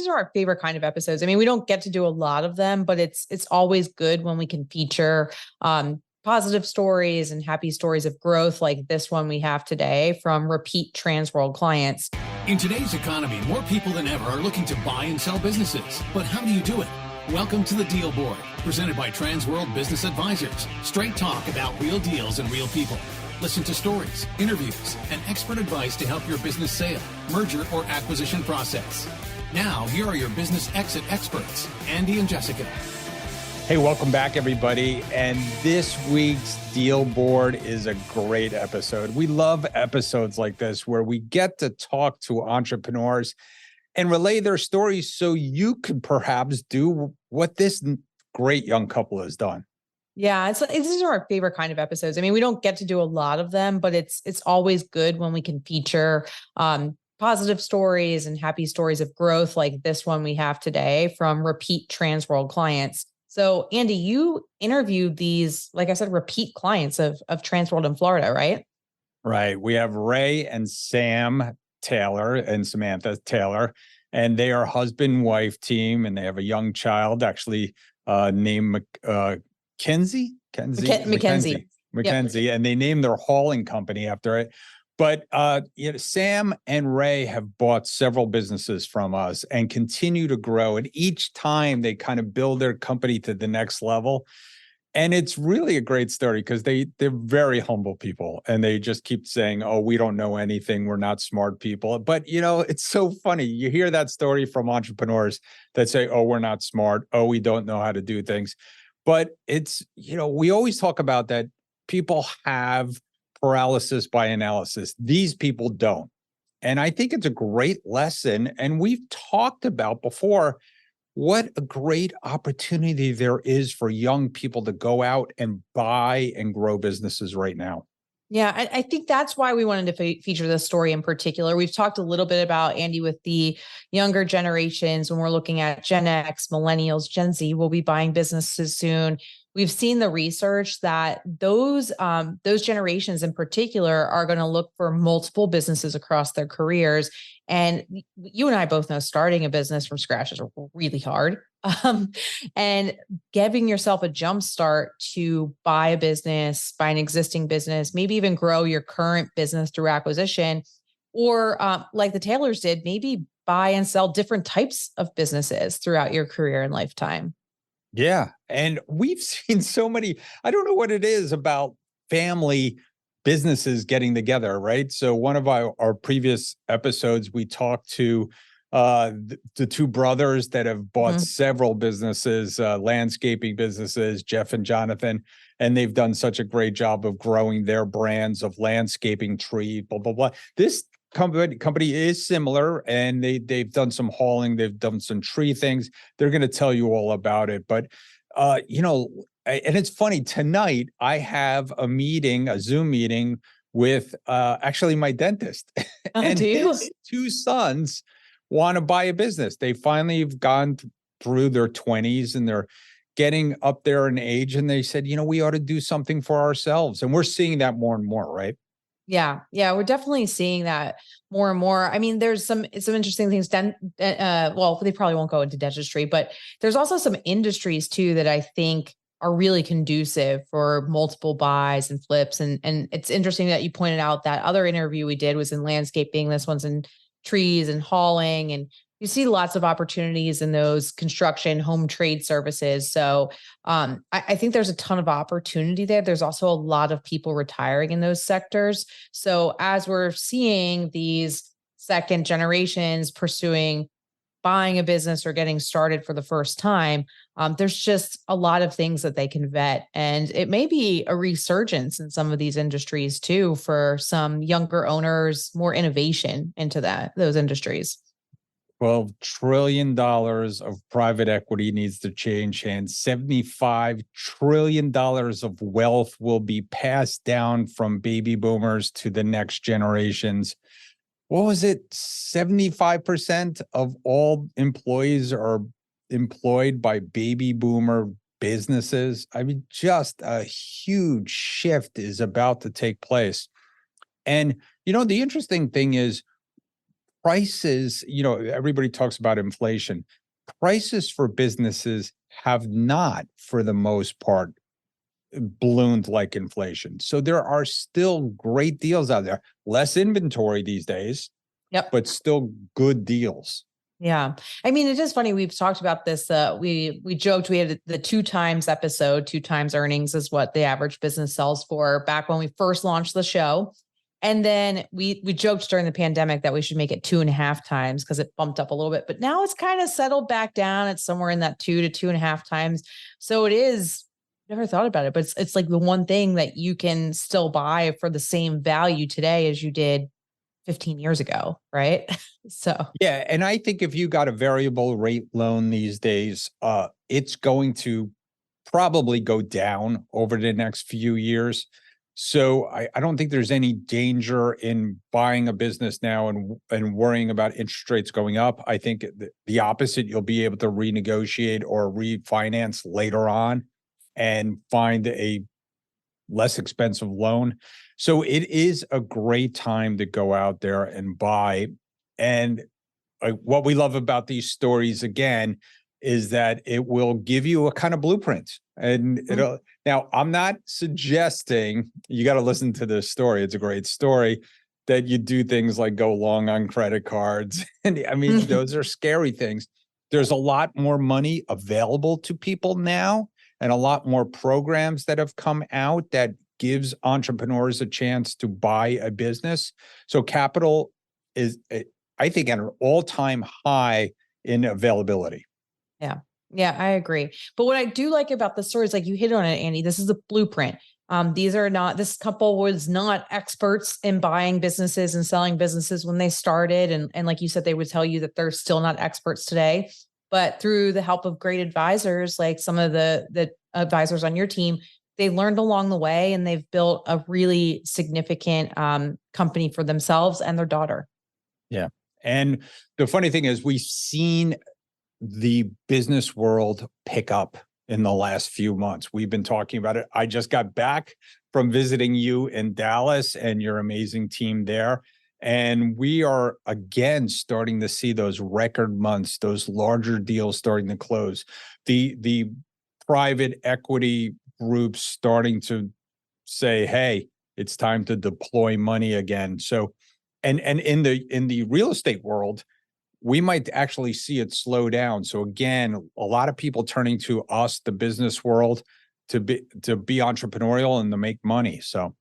these are our favorite kind of episodes. I mean, we don't get to do a lot of them, but it's always good when we can feature positive stories and happy stories of growth like this one we have today from repeat Transworld clients. In today's economy, more people than ever are looking to buy and sell businesses. But how do you do it? Welcome to the Deal Board, presented by Transworld Business Advisors. Straight talk about real deals and real people. Listen to stories, interviews, and expert advice to help your business sale, merger, or acquisition process. Now, here are your business exit experts, Andy and Jessica. Hey, welcome back, everybody. And this week's Deal Board is a great episode. We love episodes like this where we get to talk to entrepreneurs and relay their stories so you could perhaps do what this great young couple has done. Yeah, these are our favorite kind of episodes. I mean, we don't get to do a lot of them, but it's always good when we can feature positive stories and happy stories of growth like this one we have today from repeat Transworld clients. So, Andy, you interviewed these, like I said, repeat clients of Transworld in Florida, right? Right. We have Ray and Sam Taylor and Samantha Taylor, and they are husband-wife team, and they have a young child actually named Mackenzie. Mackenzie. Yep. And they named their hauling company after it. But Sam and Ray have bought several businesses from us and continue to grow. And each time they kind of build their company to the next level. And it's really a great story because they're very humble people. And they just keep saying, oh, we don't know anything. We're not smart people. But, it's so funny. You hear that story from entrepreneurs that say, oh, we're not smart. Oh, we don't know how to do things. But it's, we always talk about that people have paralysis by analysis. These people don't. And I think it's a great lesson. And we've talked about before what a great opportunity there is for young people to go out and buy and grow businesses right now. Yeah, I think that's why we wanted to feature this story in particular. We've talked a little bit about, Andy, with the younger generations when we're looking at Gen X, millennials, Gen Z will be buying businesses soon. We've seen the research that those generations in particular are going to look for multiple businesses across their careers. And you and I both know starting a business from scratch is really hard. And giving yourself a jump start to buy a business, buy an existing business, maybe even grow your current business through acquisition, or like the Taylors did, maybe buy and sell different types of businesses throughout your career and lifetime. Yeah. And we've seen so many, I don't know what it is about family businesses getting together, right? So one of our previous episodes, we talked to the two brothers that have bought several businesses, landscaping businesses, Jeff and Jonathan, and they've done such a great job of growing their brands of landscaping, tree, blah, blah, blah. This company is similar, and they've done some hauling, they've done some tree things. They're going to tell you all about it. But, and it's funny, tonight I have a Zoom meeting with actually my dentist. And his two sons want to buy a business. They finally have gone through their 20s and they're getting up there in age. And they said, we ought to do something for ourselves. And we're seeing that more and more, right? Yeah. We're definitely seeing that more and more. I mean, there's some interesting things done. Well, they probably won't go into dentistry, but there's also some industries too that I think are really conducive for multiple buys and flips. And it's interesting that you pointed out that other interview we did was in landscaping. This one's in trees and hauling. And you see lots of opportunities in those construction, home trade services. So I think there's a ton of opportunity there. There's also a lot of people retiring in those sectors. So as we're seeing these second generations pursuing buying a business or getting started for the first time, there's just a lot of things that they can vet. And it may be a resurgence in some of these industries too, for some younger owners, more innovation into those industries. $12 trillion of private equity needs to change hands. $75 trillion of wealth will be passed down from baby boomers to the next generations. What was it? 75% of all employees are employed by baby boomer businesses. I mean, just a huge shift is about to take place. And, the interesting thing is, prices, everybody talks about inflation. Prices for businesses have not, for the most part, ballooned like inflation. So there are still great deals out there. Less inventory these days, Yep. but still good deals. Yeah. I mean, it is funny. We've talked about this. We joked we had the 2x episode, 2x earnings is what the average business sells for back when we first launched the show. And then we joked during the pandemic that we should make it 2.5x because it bumped up a little bit, but now it's kind of settled back down. It's somewhere in that 2 to 2.5x. So it is, never thought about it, but it's like the one thing that you can still buy for the same value today as you did 15 years ago. Right. So, yeah. And I think if you got a variable rate loan these days, it's going to probably go down over the next few years. So I don't think there's any danger in buying a business now and worrying about interest rates going up. I think the opposite, you'll be able to renegotiate or refinance later on and find a less expensive loan. So it is a great time to go out there and buy. And what we love about these stories, again, is that it will give you a kind of blueprint. And it'll, now I'm not suggesting, you got to listen to this story. It's a great story, that you do things like go long on credit cards. And I mean, those are scary things. There's a lot more money available to people now, and a lot more programs that have come out that gives entrepreneurs a chance to buy a business. So capital is, I think, at an all-time high in availability. yeah. Yeah, I agree. But what I do like about the story is, like you hit on it, Andy, this is a blueprint. This couple was not experts in buying businesses and selling businesses when they started. And like you said, they would tell you that they're still not experts today, but through the help of great advisors, like some of the advisors on your team, they learned along the way, and they've built a really significant company for themselves and their daughter. Yeah. And the funny thing is, we've seen the business world pick up in the last few months. We've been talking about it. I just got back from visiting you in Dallas and your amazing team there. And we are again starting to see those record months, those larger deals starting to close. The private equity groups starting to say, hey, it's time to deploy money again. So, and in the real estate world, we might actually see it slow down. So again, a lot of people turning to us, the business world, to be entrepreneurial and to make money. So,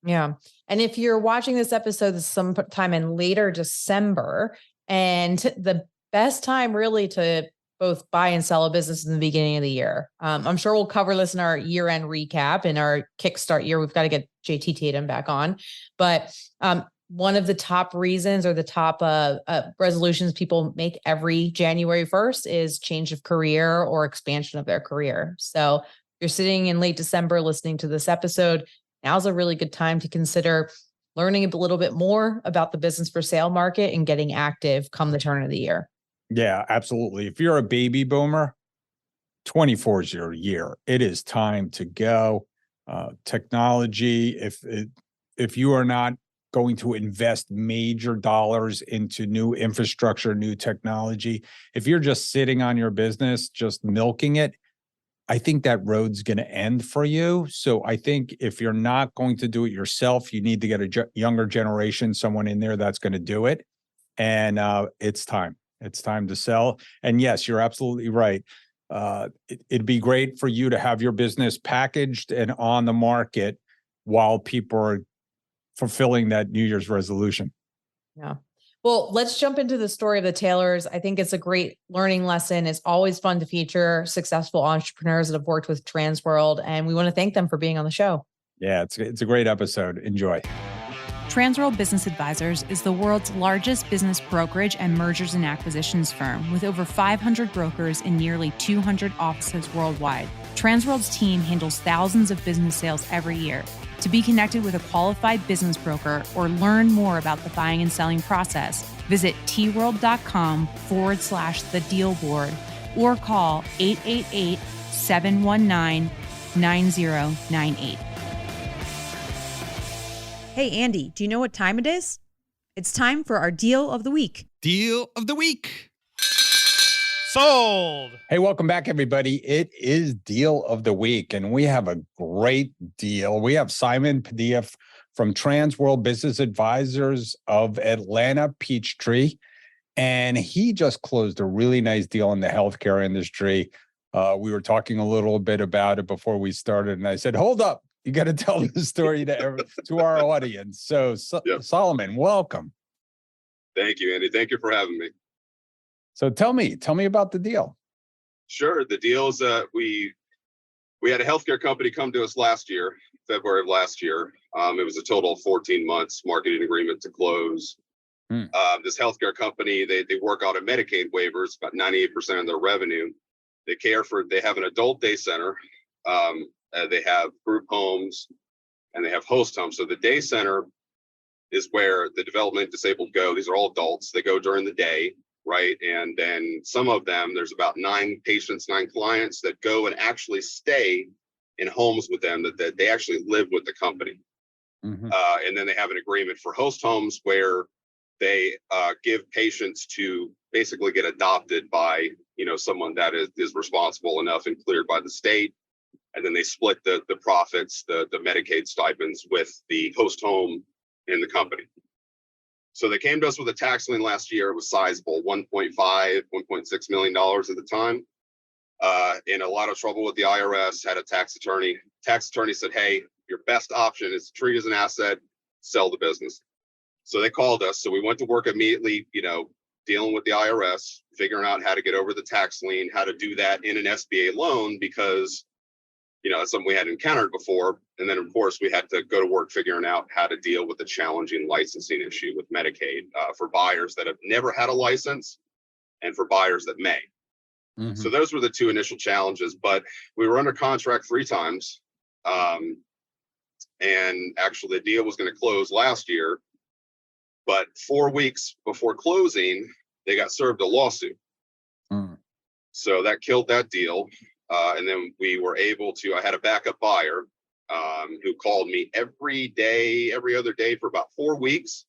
yeah. And if you're watching this episode sometime in later December, and the best time really to both buy and sell a business in the beginning of the year. I'm sure we'll cover this in our year-end recap in our Kickstart year. We've got to get JT Tatum back on, but one of the top reasons, or the top resolutions people make every January 1st, is change of career or expansion of their career. So if you're sitting in late December listening to this episode, now's a really good time to consider learning a little bit more about the business for sale market and getting active come the turn of the year. Yeah, absolutely. If you're a baby boomer, 24 is your year. It is time to go. Technology, if you are not going to invest major dollars into new infrastructure, new technology, if you're just sitting on your business, just milking it, I think that road's going to end for you. So I think if you're not going to do it yourself, you need to get a younger generation, someone in there that's going to do it. And it's time. It's time to sell. And yes, you're absolutely right. It'd be great for you to have your business packaged and on the market while people are fulfilling that New Year's resolution. Yeah. Well, let's jump into the story of the Taylors. I think it's a great learning lesson. It's always fun to feature successful entrepreneurs that have worked with Transworld, and we want to thank them for being on the show. Yeah, it's a great episode. Enjoy. Transworld Business Advisors is the world's largest business brokerage and mergers and acquisitions firm, with over 500 brokers in nearly 200 offices worldwide. Transworld's team handles thousands of business sales every year. To be connected with a qualified business broker or learn more about the buying and selling process, visit tworld.com/the deal board or call 888-719-9098. Hey, Andy, do you know what time it is? It's time for our deal of the week. Deal of the week. Sold. Hey, welcome back, everybody. It is Deal of the Week, and we have a great deal. We have Simon Padilla from Transworld Business Advisors of Atlanta, Peachtree, and he just closed a really nice deal in the healthcare industry. We were talking a little bit about it before we started, and I said, hold up, you got to tell the story to our audience. So, Yep. Solomon, welcome. Thank you, Andy. Thank you for having me. So tell me about the deal. Sure. The deal is we had a healthcare company come to us last year, February of last year. It was a total of 14 months marketing agreement to close. This healthcare company, they work out of Medicaid waivers, about 98% of their revenue. They have an adult day center. They have group homes and they have host homes. So the day center is where the developmentally disabled go. These are all adults. They go during the day. Right. And then some of them, there's about 9 clients that go and actually stay in homes with them, that they actually live with the company. Mm-hmm. And then they have an agreement for host homes where they give patients to basically get adopted by, someone that is responsible enough and cleared by the state. And then they split the profits, the Medicaid stipends with the host home and the company. So they came to us with a tax lien last year. It was sizable, $1.6 million at the time. In a lot of trouble with the IRS, had a tax attorney. Tax attorney said, hey, your best option is to treat it as an asset, sell the business. So they called us. So we went to work immediately, dealing with the IRS, figuring out how to get over the tax lien, how to do that in an SBA loan, because it's something we hadn't encountered before. And then, of course, we had to go to work figuring out how to deal with the challenging licensing issue with Medicaid for buyers that have never had a license and for buyers that may. Mm-hmm. So those were the 2 initial challenges, but we were under contract 3 times. And actually the deal was going to close last year, but 4 weeks before closing, they got served a lawsuit. Mm. So that killed that deal. And then we were able to, I had a backup buyer who called me every other day for about 4 weeks.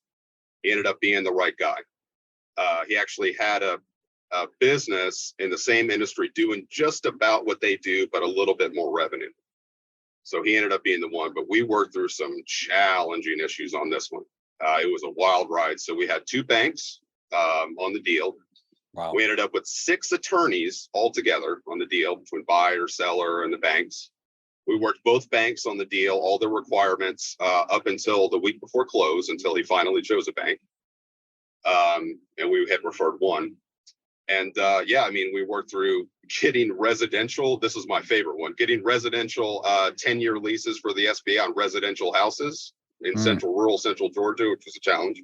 He ended up being the right guy. He actually had a business in the same industry doing just about what they do, but a little bit more revenue. So he ended up being the one, but we worked through some challenging issues on this one. It was a wild ride. So we had 2 banks on the deal. Wow. We ended up with 6 attorneys altogether on the deal between buyer, seller, and the banks. We worked both banks on the deal, all the requirements up until the week before close, until he finally chose a bank. And we had referred one. And we worked through getting residential. This is my favorite one, getting residential 10-year leases for the SBA on residential houses in rural central Georgia, which was a challenge.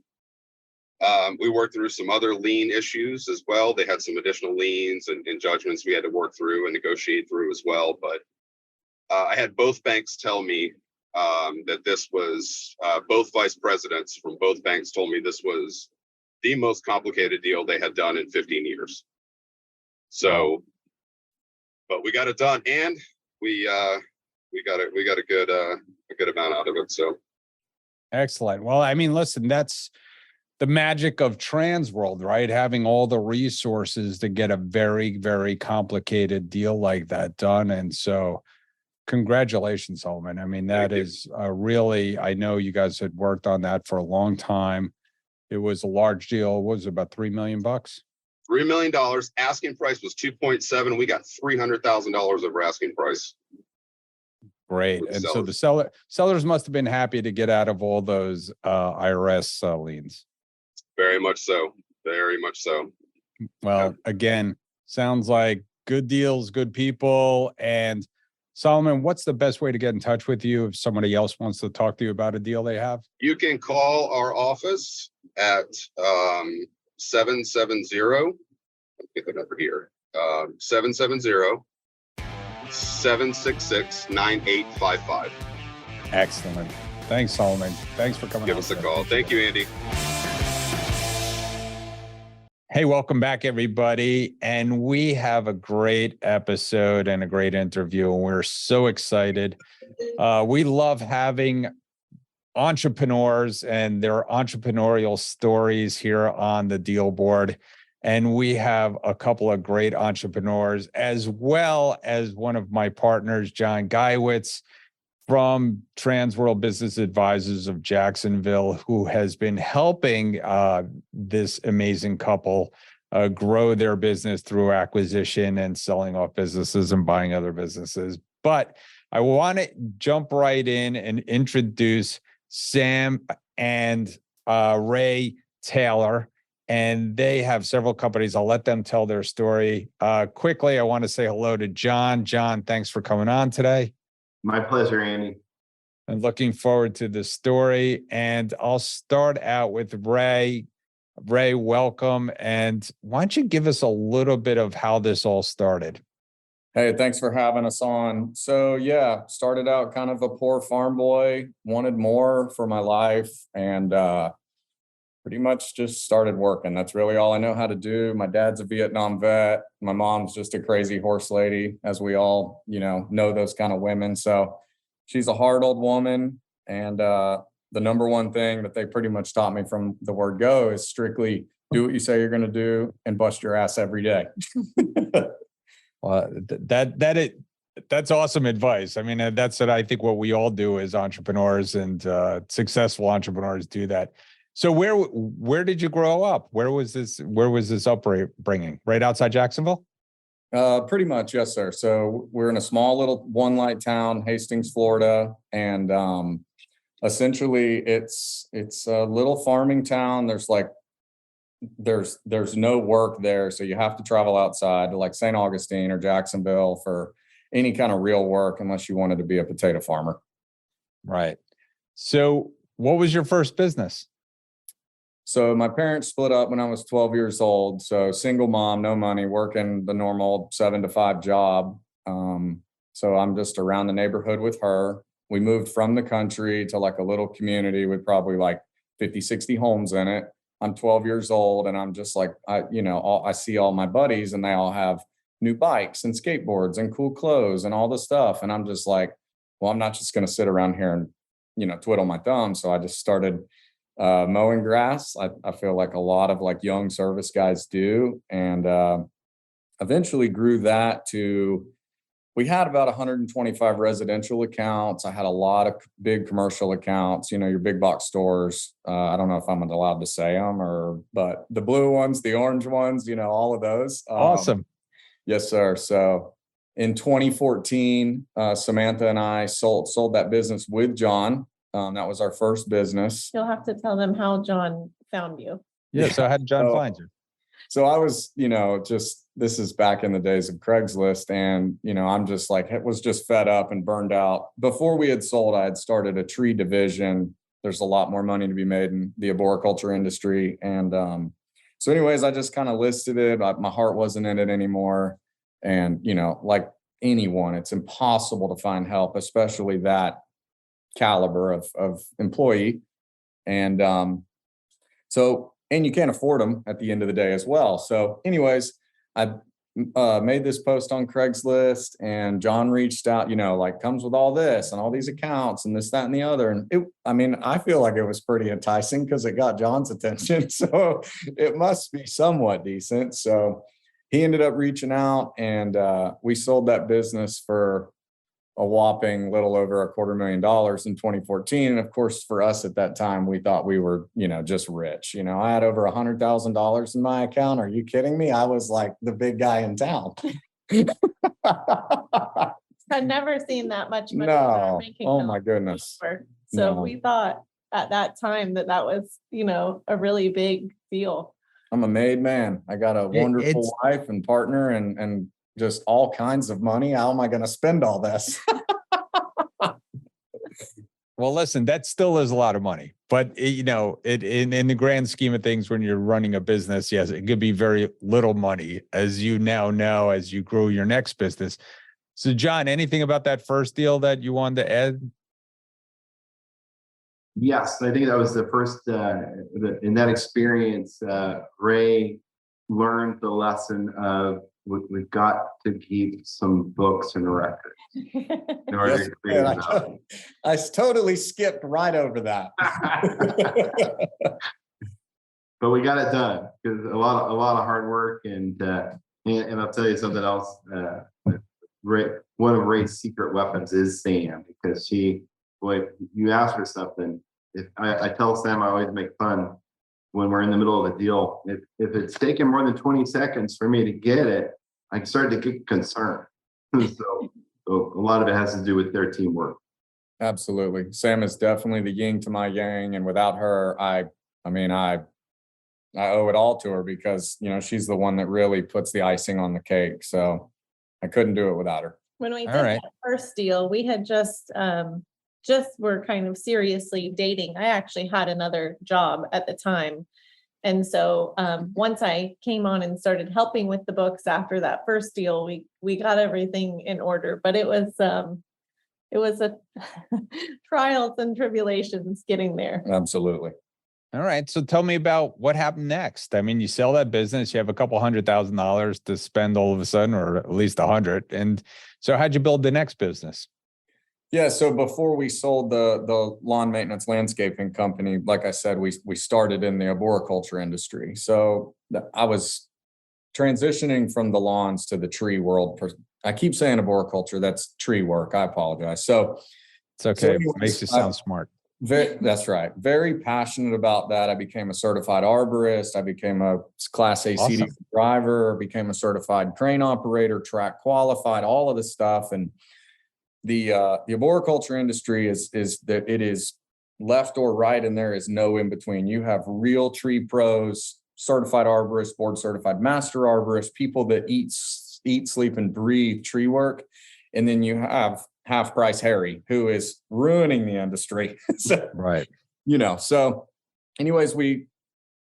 We worked through some other lien issues as well. They had some additional liens and judgments we had to work through and negotiate through as well. But I had both banks tell me that this was, both vice presidents from both banks told me this was the most complicated deal they had done in 15 years. So, but we got it done, and we got a good amount out of it. So excellent. Well, I mean, listen, that's the magic of Transworld, right? Having all the resources to get a very, very complicated deal like that done. And so congratulations, Solomon. I mean, that is really, I know you guys had worked on that for a long time. It was a large deal. What was it, about $3 million? $3 million. Asking price was 2.7. We got $300,000 over asking price. Great. And so the sellers must have been happy to get out of all those IRS liens. Very much so. Very much so. Well, again, sounds like good deals, good people. And Solomon, what's the best way to get in touch with you if somebody else wants to talk to you about a deal they have? You can call our office at 770. I'll get the number here. 770-766-9855. Excellent. Thanks, Solomon. Thanks for coming. Give us a call. Thank you, Andy. Hey, welcome back, everybody. And we have a great episode and a great interview, and we're so excited. We love having entrepreneurs and their entrepreneurial stories here on the Deal Board. And we have a couple of great entrepreneurs, as well as one of my partners, John Geiwitz from Transworld Business Advisors of Jacksonville, who has been helping this amazing couple grow their business through acquisition and selling off businesses and buying other businesses. But I want to jump right in and introduce Sam and Ray Taylor, and they have several companies. I'll let them tell their story. Quickly, I want to say hello to John. John, thanks for coming on today. My pleasure, Andy. I'm looking forward to the story. And I'll start out with Ray. Ray, welcome. And why don't you give us a little bit of how this all started? Hey, thanks for having us on. So yeah, started out kind of a poor farm boy, wanted more for my life, and pretty much just started working. That's really all I know how to do. My dad's a Vietnam vet. My mom's just a crazy horse lady, as we all, know those kind of women. So she's a hard old woman. And the number one thing that they pretty much taught me from the word go is strictly do what you say you're going to do and bust your ass every day. Well, that's awesome advice. I mean, that's what I think what we all do as entrepreneurs, and successful entrepreneurs do that. So where did you grow up? Where was this upbringing? Right outside Jacksonville? Pretty much, yes, sir. So we're in a small little one-light town, Hastings, Florida, and essentially it's a little farming town. There's no work there, so you have to travel outside to like St. Augustine or Jacksonville for any kind of real work, unless you wanted to be a potato farmer. Right. So what was your first business? So my parents split up when I was 12 years old. So single mom, no money, working the normal 7 to 5 job. So I'm just around the neighborhood with her. We moved from the country to like a little community with probably like 50, 60 homes in it. I'm 12 years old, and I'm just like, I see all my buddies, and they all have new bikes and skateboards and cool clothes and all this stuff. And I'm just like, well, I'm not just going to sit around here and, twiddle my thumbs. So I just started mowing grass. I feel like a lot of like young service guys do. And eventually grew that to, we had about 125 residential accounts. I had a lot of big commercial accounts, your big box stores. I don't know if I'm allowed to say them but the blue ones, the orange ones, all of those. Awesome. Yes, sir. So in 2014, Samantha and I sold that business with John. That was our first business. You'll have to tell them how John found you. Yeah. So how did John find you? So I was, this is back in the days of Craigslist, and, I'm just like, was just fed up and burned out. Before we had sold, I had started a tree division. There's a lot more money to be made in the arboriculture industry. And so anyways, I just kind of listed it. My heart wasn't in it anymore. And, like anyone, it's impossible to find help, especially that caliber of employee. And and you can't afford them at the end of the day as well. So anyways, I made this post on Craigslist, and John reached out, like comes with all this and all these accounts and this, that, and the other. And I feel like it was pretty enticing because it got John's attention. So it must be somewhat decent. So he ended up reaching out, and we sold that business for a whopping little over $250,000 in 2014. And of course, for us at that time, we thought we were, just rich. I had over $100,000 in my account. Are you kidding me? I was like the big guy in town. I'd never seen that much money. No. Oh my goodness. So we thought at that time that was, a really big deal. I'm a made man. I got a wonderful wife and partner and just all kinds of money. How am I going to spend all this? Well, listen, that still is a lot of money, but in the grand scheme of things, when you're running a business, yes, it could be very little money, as you now know, as you grow your next business. So John, anything about that first deal that you wanted to add? Yes, I think that was the first, in that experience, Ray learned the lesson of we've got to keep some books and records in order to create man, I totally skipped right over that. But we got it done because a lot of hard work and I'll tell you something else. One of Ray's secret weapons is Sam, because when you ask her something, if I tell Sam, I always make fun when we're in the middle of a deal. If it's taken more than 20 seconds for me to get it, I start to get concerned. So a lot of it has to do with their teamwork. Absolutely. Sam is definitely the yin to my yang. And without her, I owe it all to her, because, she's the one that really puts the icing on the cake. So I couldn't do it without her. When we did that first deal, we had just were kind of seriously dating. I actually had another job at the time. And so once I came on and started helping with the books after that first deal, we got everything in order. But it was a trials and tribulations getting there. Absolutely. All right. So tell me about what happened next. I mean, you sell that business, you have a couple $100,000 to spend all of a sudden, or at least 100. And so how'd you build the next business? Yeah. So before we sold the lawn maintenance landscaping company, like I said, we started in the arboriculture industry. So I was transitioning from the lawns to the tree world. I keep saying arboriculture, that's tree work. I apologize. So it's okay. Anyways, it makes you sound smart. That's right. Very passionate about that. I became a certified arborist. I became a Class A CD driver, became a certified crane operator, track qualified, all of this stuff. And the arboriculture industry is that it is left or right, and there is no in between. You have real tree pros, certified arborists, board certified master arborists, people that eat, sleep, and breathe tree work. And then you have Half Price Harry, who is ruining the industry. So, right. So anyways, we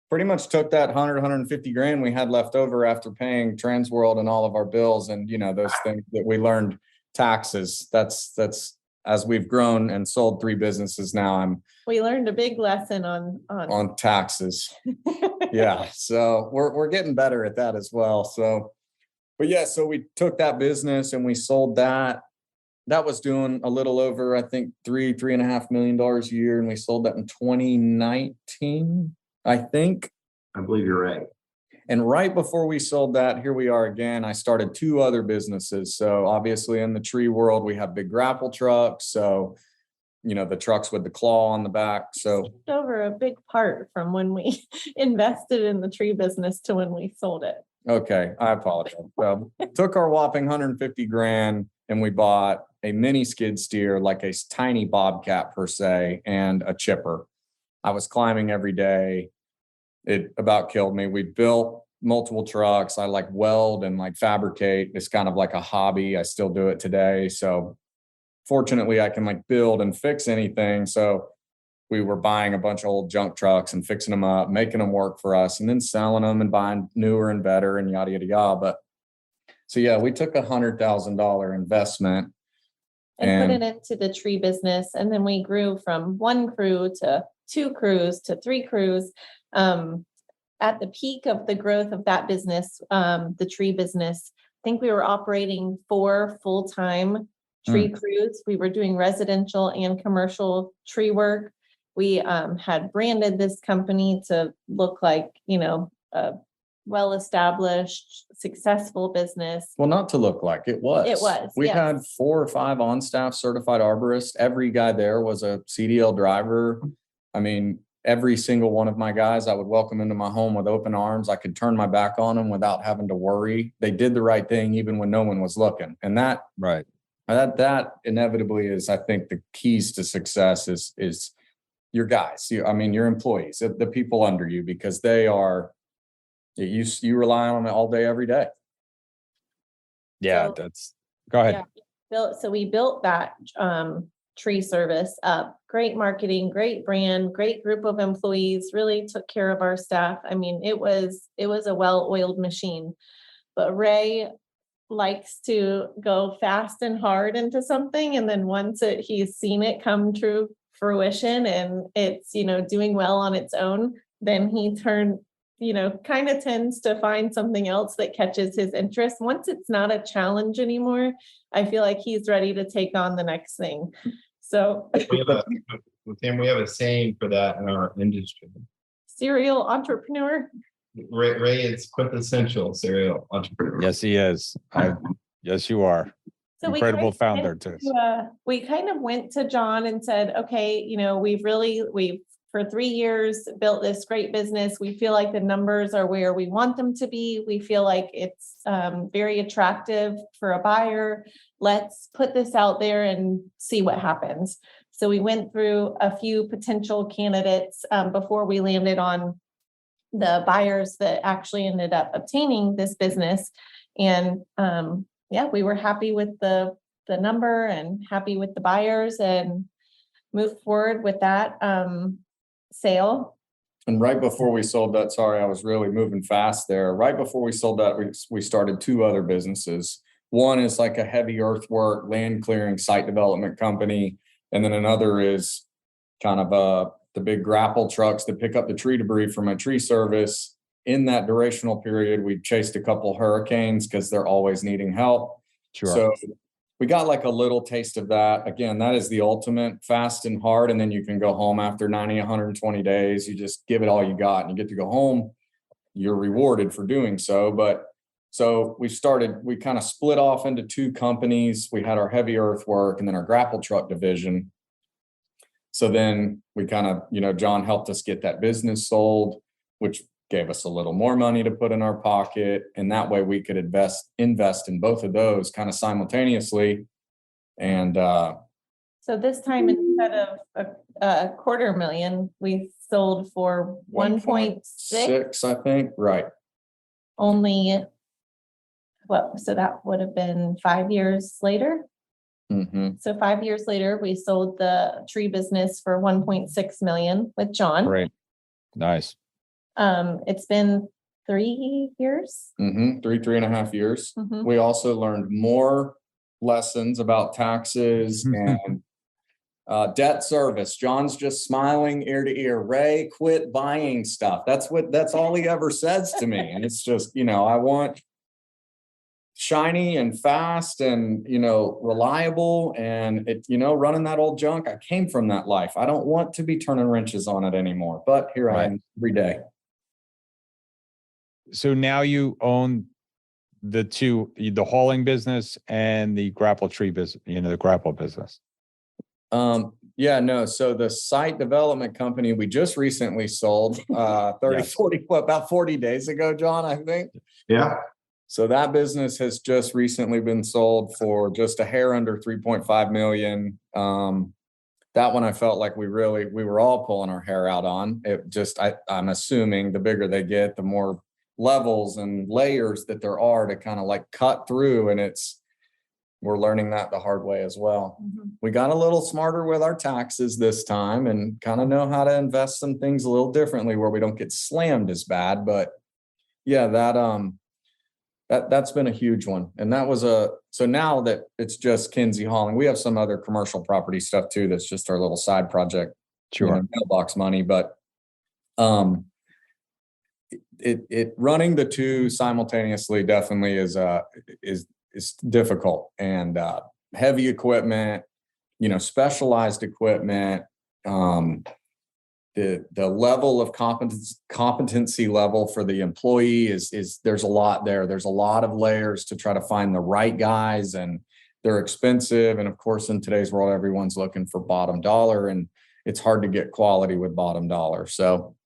pretty much took that 150 grand we had left over after paying Transworld and all of our bills. And, those things that we learned, taxes, that's as we've grown and sold 3 businesses now, we learned a big lesson on taxes. Yeah. So we're getting better at that as well. So, but yeah, so we took that business and we sold that. That was doing a little over, I think, $3.5 million a year. And we sold that in 2019, I think. I believe you're right. And right before we sold that, here we are again. I started 2 other businesses. So obviously in the tree world, we have big grapple trucks. So, the trucks with the claw on the back. So over a big part from when we invested in the tree business to when we sold it. Okay. I apologize. So took our whopping 150 grand and we bought a mini skid steer, like a tiny bobcat per se, and a chipper. I was climbing every day. It about killed me. We built multiple trucks. I weld and fabricate. It's kind of like a hobby. I still do it today. So fortunately I can build and fix anything. So we were buying a bunch of old junk trucks and fixing them up, making them work for us, and then selling them and buying newer and better and yada, yada, yada. But so yeah, we took $100,000 investment and put it into the tree business. And then we grew from 1 crew to 2 crews to 3 crews. At the peak of the growth of that business, the tree business, I think we were operating 4 full-time tree crews. We were doing residential and commercial tree work. We had branded this company to look like, a well-established, successful business. Well, not to look like, it was. It was. We had 4 or 5 on-staff certified arborists. Every guy there was a CDL driver. I mean, every single one of my guys, I would welcome into my home with open arms. I could turn my back on them without having to worry. They did the right thing even when no one was looking. And that inevitably is, I think, the keys to success is your guys. Your employees, the people under you, because they are, you rely on them all day, every day. Yeah, go ahead. Yeah, so we built that tree service up. Great marketing, great brand, great group of employees, really took care of our staff. I mean, it was a well-oiled machine. But Ray likes to go fast and hard into something, and then once he's seen it come to fruition and it's doing well on its own, then he kind of tends to find something else that catches his interest. Once it's not a challenge anymore, I feel like he's ready to take on the next thing. So we have a saying for that in our industry. Serial entrepreneur. Ray is quintessential serial entrepreneur. Yes, he is. Yes, you are. So incredible founder too. We kind of went to John and said, okay, we've for 3 years built this great business. We feel like the numbers are where we want them to be. We feel like it's very attractive for a buyer. Let's put this out there and see what happens. So we went through a few potential candidates before we landed on the buyers that actually ended up obtaining this business. And we were happy with the number and happy with the buyers and moved forward with that sale. And right before we sold that, sorry, I was really moving fast there. Right before we sold that, we started 2 other businesses. One is like a heavy earthwork, land clearing, site development company. And then another is kind of the big grapple trucks that pick up the tree debris from a tree service. In that durational period, we chased a couple hurricanes because they're always needing help. Sure. So we got like a little taste of that. Again, that is the ultimate fast and hard. And then you can go home after 90, 120 days. You just give it all you got and you get to go home. You're rewarded for doing so. But so we kind of split off into 2 companies. We had our heavy earthwork and then our grapple truck division. So then we kind of, John helped us get that business sold, which gave us a little more money to put in our pocket. And that way we could invest in both of those kind of simultaneously. And so this time, instead of a $250,000, we sold for 1.6, I think. Right. Only, so that would have been 5 years later. Mm-hmm. So 5 years later, we sold the tree business for 1.6 million with John. Great. Nice. It's been 3 years. Mm-hmm. 3.5 years. Mm-hmm. We also learned more lessons about taxes and debt service. John's just smiling ear to ear. Ray, quit buying stuff. That's all he ever says to me. And it's just, I want shiny and fast and, reliable and running that old junk. I came from that life. I don't want to be turning wrenches on it anymore, but here I am every day. So now you own the 2, the hauling business and the grapple tree business, the grapple business. So the site development company we just recently sold 40 days ago, John, I think. Yeah. So that business has just recently been sold for just a hair under 3.5 million. That one I felt like we were all pulling our hair out on. It just, I'm assuming the bigger they get, the more levels and layers that there are to kind of like cut through. And we're learning that the hard way as well. Mm-hmm. We got a little smarter with our taxes this time and kind of know how to invest some things a little differently where we don't get slammed as bad. But yeah, that's been a huge one. And that was so now that it's just Kinsey Hauling, we have some other commercial property stuff too. That's just our little side project, mailbox money. But it running the 2 simultaneously definitely is difficult, and heavy equipment, specialized equipment, the level of competency level for the employee is there's a lot there. There's a lot of layers to try to find the right guys, and they're expensive. And of course, in today's world, everyone's looking for bottom dollar, and it's hard to get quality with bottom dollar. So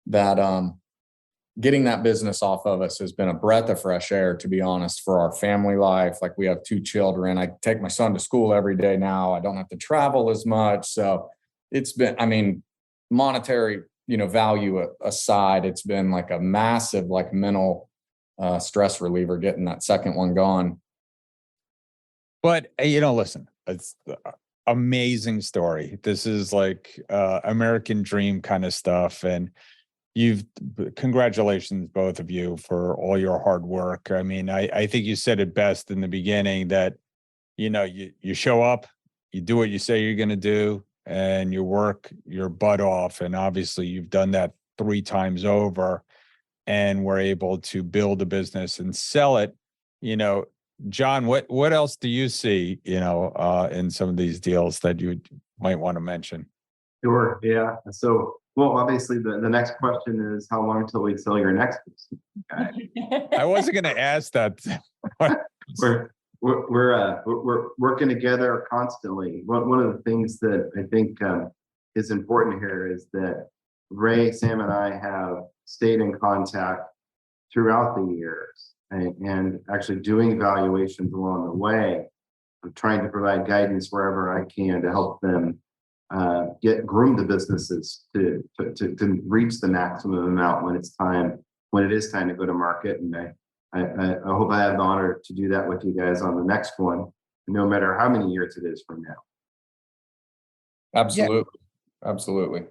that getting that business off of us has been a breath of fresh air, to be honest, for our family life. Like, we have 2 children. I take my son to school every day now. I don't have to travel as much. So it's been, monetary, value aside, it's been like a massive, like, mental stress reliever getting that second one gone. But, listen, it's amazing story. This is like American dream kind of stuff. And congratulations, both of you, for all your hard work. I think you said it best in the beginning that, you show up, you do what you say you're going to do, and you work your butt off. And obviously you've done that 3 times over. and were able to build a business and sell it. John, what else do you see, in some of these deals that you might want to mention? Sure. Yeah. So, well, obviously the next question is how long till we sell your next business? I wasn't going to ask that. We're working together constantly. One of the things that I think is important here is that Ray, Sam, and I have stayed in contact throughout the years and actually doing evaluations along the way. I'm trying to provide guidance wherever I can to help them groom the businesses to reach the maximum amount when it is time to go to market. And I hope I have the honor to do that with you guys on the next one, no matter how many years it is from now. Absolutely. Yeah. Absolutely.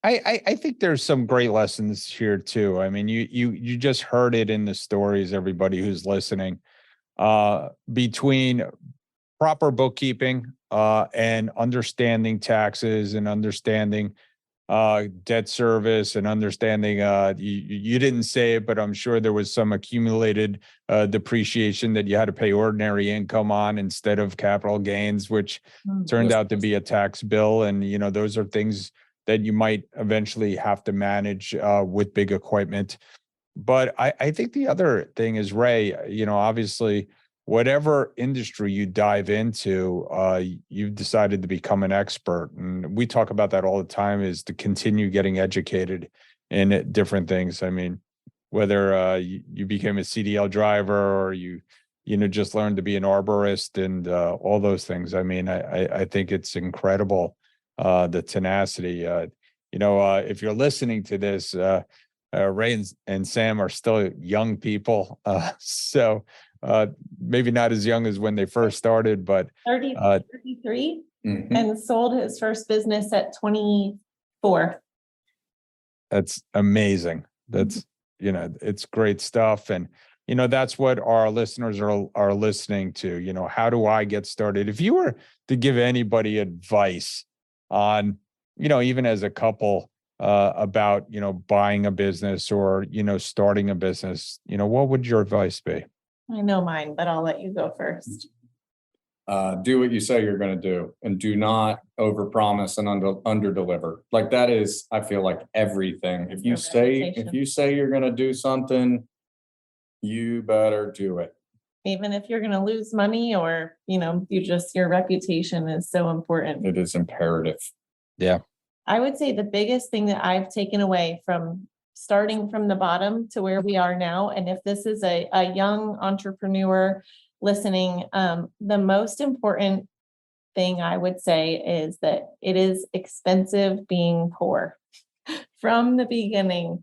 I think there's some great lessons here too. I mean, you just heard it in the stories, everybody who's listening, between proper bookkeeping and understanding taxes and understanding debt service and understanding, you didn't say it, but I'm sure there was some accumulated depreciation that you had to pay ordinary income on instead of capital gains, which turned out to be a tax bill. And, those are things that you might eventually have to manage with big equipment. But I think the other thing is, Ray, obviously, whatever industry you dive into, you've decided to become an expert. And we talk about that all the time, is to continue getting educated in different things. I mean, whether you became a CDL driver or you just learned to be an arborist and all those things. I mean, I think it's incredible, the tenacity. If you're listening to this, Ray and Sam are still young people. So maybe not as young as when they first started, but 33 and sold his first business at 24. That's amazing. That's, it's great stuff. And, that's what our listeners are listening to. How do I get started? If you were to give anybody advice on, even as a couple, about, buying a business or, starting a business, what would your advice be? I know mine, but I'll let you go first. Do what you say you're going to do, and do not overpromise and underdeliver. Like that is, I feel like, everything. If you say you're going to do something, you better do it. Even if you're going to lose money or, your reputation is so important. It is imperative. Yeah. I would say the biggest thing that I've taken away from starting from the bottom to where we are now, and if this is a young entrepreneur listening, the most important thing I would say is that it is expensive being poor. From the beginning,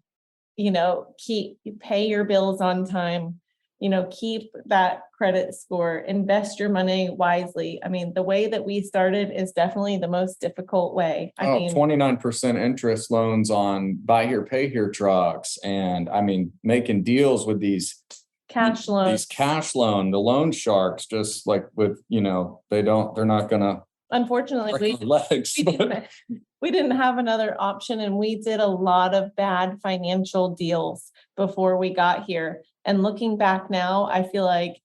pay your bills on time, keep that credit score, invest your money wisely. I mean, the way that we started is definitely the most difficult way. 29% interest loans on buy here, pay here trucks. And making deals with these cash loans, the loan sharks, just like with, they're not going to, unfortunately, we didn't have another option. And we did a lot of bad financial deals before we got here. And looking back now, I feel like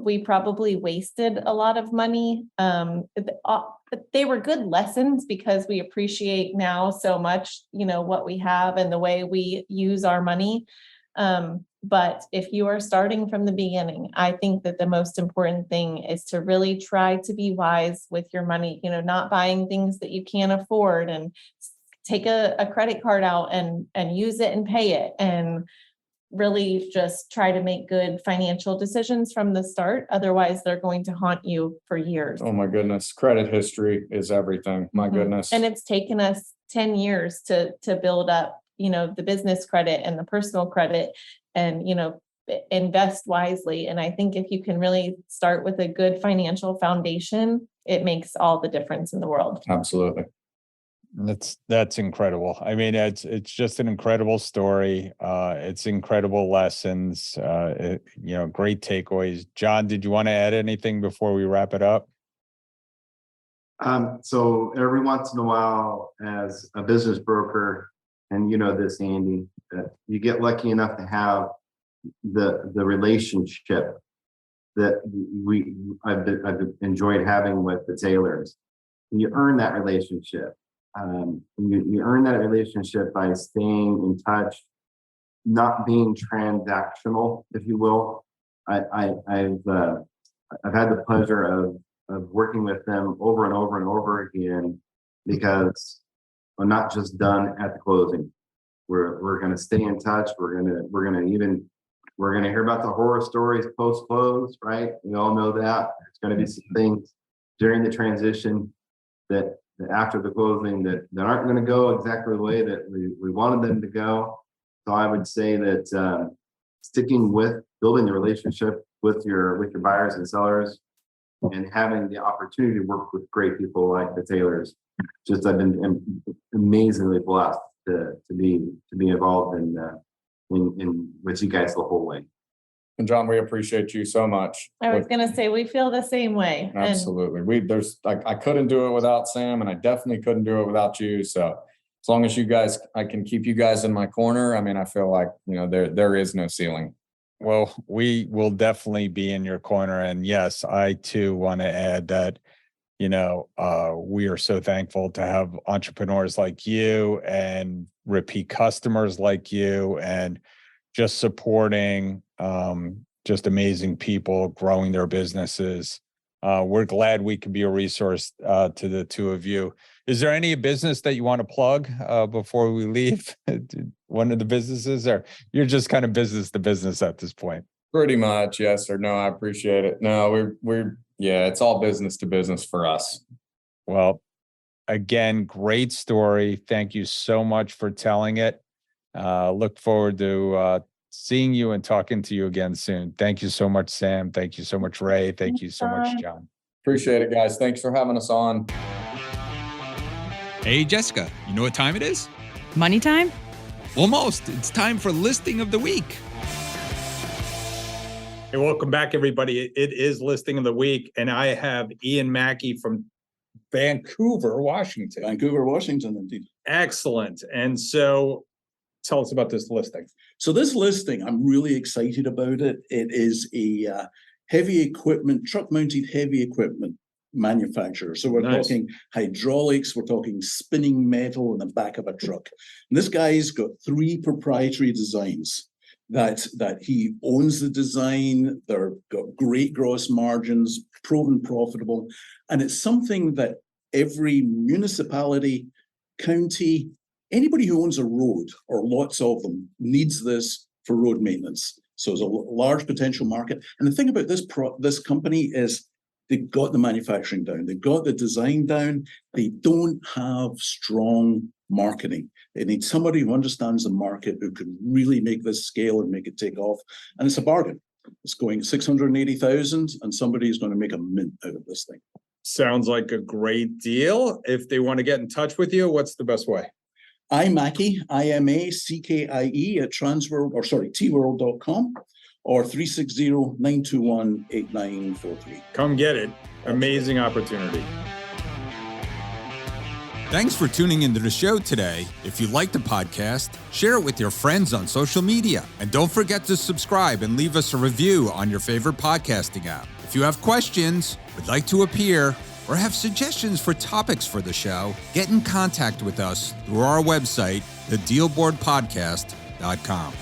we probably wasted a lot of money. They were good lessons because we appreciate now so much, what we have and the way we use our money. But if you are starting from the beginning, I think that the most important thing is to really try to be wise with your money, not buying things that you can't afford, and take a credit card out and use it and pay it, and really just try to make good financial decisions from the start. Otherwise, they're going to haunt you for years. Oh my goodness. Credit history is everything. My goodness. And it's taken us 10 years to build up, the business credit and the personal credit, and, invest wisely. And I think if you can really start with a good financial foundation, it makes all the difference in the world. Absolutely. That's incredible. I mean, it's just an incredible story. It's incredible lessons. Great takeaways. John, did you want to add anything before we wrap it up? So every once in a while, as a business broker, and this, Andy, you get lucky enough to have the relationship that I've enjoyed having with the Taylors. You earn that relationship. You earn that relationship by staying in touch, not being transactional, if you will. I've had the pleasure of working with them over and over and over again, because we're not just done at the closing. We're going to stay in touch. We're going to hear about the horror stories post close, right? We all know that there's going to be some things during the transition that after the closing that aren't going to go exactly the way that we wanted them to go. So I would say that sticking with building the relationship with your buyers and sellers, and having the opportunity to work with great people like the Taylors, just I've been amazingly blessed to be involved in with you guys the whole way. And John, we appreciate you so much. I was going to say, we feel the same way. Absolutely. I couldn't do it without Sam, and I definitely couldn't do it without you. So as long as you guys, I can keep you guys in my corner. I mean, I feel like, there is no ceiling. Well, we will definitely be in your corner. And yes, I too want to add that, we are so thankful to have entrepreneurs like you and repeat customers like you, and just supporting just amazing people growing their businesses. We're glad we could be a resource to the two of you. Is there any business that you want to plug before we leave? One of the businesses, or you're just kind of business to business at this point? Pretty much, yes or no. I appreciate it. No, it's all business to business for us. Well, again, great story. Thank you so much for telling it. Look forward to seeing you and talking to you again soon. Thank you so much, Sam. Thank you so much, Ray. Thank you so much, John. Appreciate it, guys. Thanks for having us on. Hey, Jessica, you know what time it is? Money time? Almost. It's time for listing of the week. Hey, welcome back, everybody. It is listing of the week, and I have Iain Mackie from Vancouver, Washington. Vancouver, Washington, indeed. Excellent. And so tell us about this listing. So this listing, I'm really excited about it. It is a heavy equipment, truck-mounted heavy equipment manufacturer. So we're talking hydraulics, we're talking spinning metal in the back of a truck. And this guy's got 3 proprietary designs that he owns the design. They're got great gross margins, proven profitable. And it's something that every municipality, county, anybody who owns a road or lots of them needs this for road maintenance. So there's a large potential market. And the thing about this company is they've got the manufacturing down. They've got the design down. They don't have strong marketing. They need somebody who understands the market, who can really make this scale and make it take off. And it's a bargain. It's going 680,000, and somebody is going to make a mint out of this thing. Sounds like a great deal. If they want to get in touch with you, what's the best way? Iain Mackie, IMACKIE at tworld.com or 360-921-8943. Come get it. Amazing opportunity. Thanks for tuning into the show today. If you like the podcast, share it with your friends on social media. And don't forget to subscribe and leave us a review on your favorite podcasting app. If you have questions, would like to appear, or have suggestions for topics for the show, get in contact with us through our website, thedealboardpodcast.com.